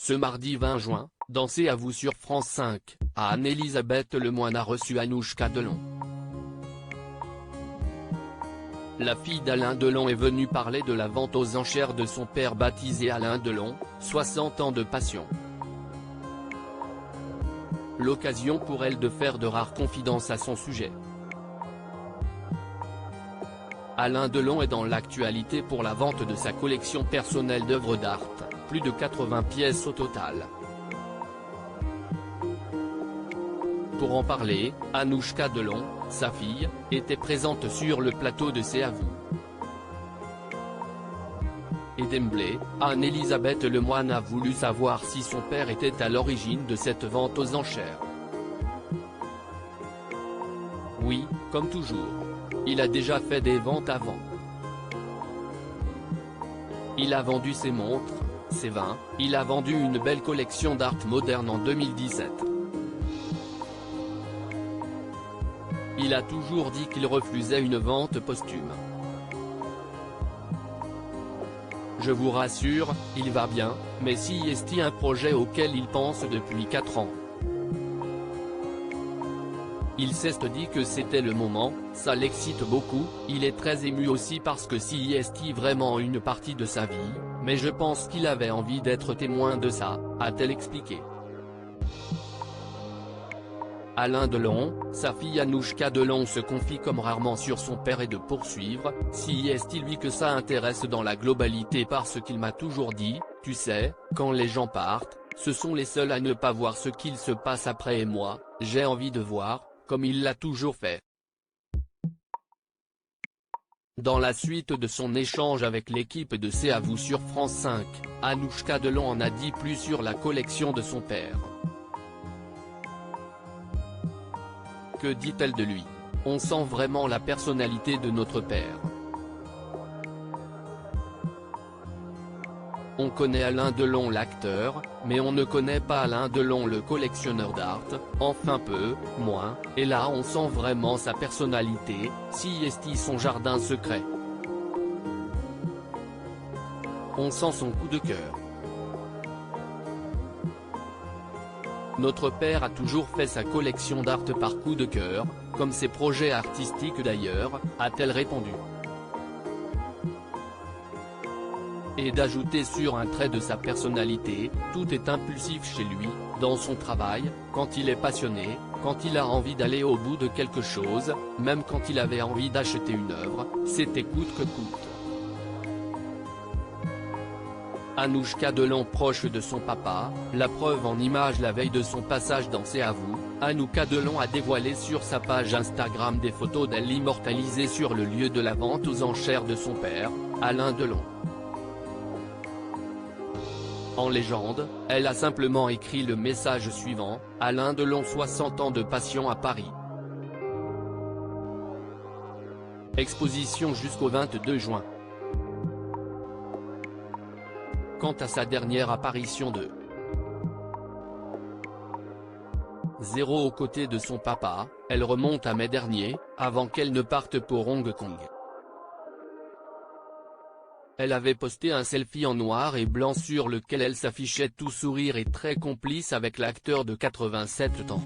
Ce mardi 20 juin, dans C'est à vous sur France 5, Anne-Elisabeth Lemoine a reçu Anouchka Delon. La fille d'Alain Delon est venue parler de la vente aux enchères de son père baptisé Alain Delon, 60 ans de passion. L'occasion pour elle de faire de rares confidences à son sujet. Alain Delon est dans l'actualité pour la vente de sa collection personnelle d'œuvres d'art, plus de 80 pièces au total. Pour en parler, Anouchka Delon, sa fille, était présente sur le plateau de C'est à vous. Et d'emblée, Anne-Elisabeth Lemoine a voulu savoir si son père était à l'origine de cette vente aux enchères. Oui, comme toujours. Il a déjà fait des ventes avant. Il a vendu ses montres, ses vins, il a vendu une belle collection d'art moderne en 2017. Il a toujours dit qu'il refusait une vente posthume. Je vous rassure, il va bien, mais si est un projet auquel il pense depuis 4 ans. Il s'est dit que c'était le moment, ça l'excite beaucoup, il est très ému aussi parce que si est vraiment une partie de sa vie, mais je pense qu'il avait envie d'être témoin de ça, a-t-elle expliqué. Alain Delon, sa fille Anouchka Delon se confie comme rarement sur son père et de poursuivre, si est lui que ça intéresse dans la globalité parce qu'il m'a toujours dit, tu sais, quand les gens partent, ce sont les seuls à ne pas voir ce qu'il se passe après et moi, j'ai envie de voir, comme il l'a toujours fait. Dans la suite de son échange avec l'équipe de C'est à vous sur France 5, Anouchka Delon en a dit plus sur la collection de son père. Que dit-elle de lui? On sent vraiment la personnalité de notre père. On connaît Alain Delon l'acteur, mais on ne connaît pas Alain Delon le collectionneur d'art, enfin peu, moins, et là on sent vraiment sa personnalité, si est son jardin secret. On sent son coup de cœur. Notre père a toujours fait sa collection d'art par coup de cœur, comme ses projets artistiques d'ailleurs, a-t-elle répondu. Et d'ajouter sur un trait de sa personnalité, tout est impulsif chez lui, dans son travail, quand il est passionné, quand il a envie d'aller au bout de quelque chose, même quand il avait envie d'acheter une œuvre, c'était coûte que coûte. Anouchka Delon proche de son papa, la preuve en image la veille de son passage dans C'est à vous, Anouchka Delon a dévoilé sur sa page Instagram des photos d'elle immortalisées sur le lieu de la vente aux enchères de son père, Alain Delon. En légende, elle a simplement écrit le message suivant, Alain Delon 60 ans de passion à Paris. Exposition jusqu'au 22 juin. Quant à sa dernière apparition de 0 aux côtés de son papa, elle remonte à mai dernier, avant qu'elle ne parte pour Hong Kong. Elle avait posté un selfie en noir et blanc sur lequel elle s'affichait tout sourire et très complice avec l'acteur de 87 ans.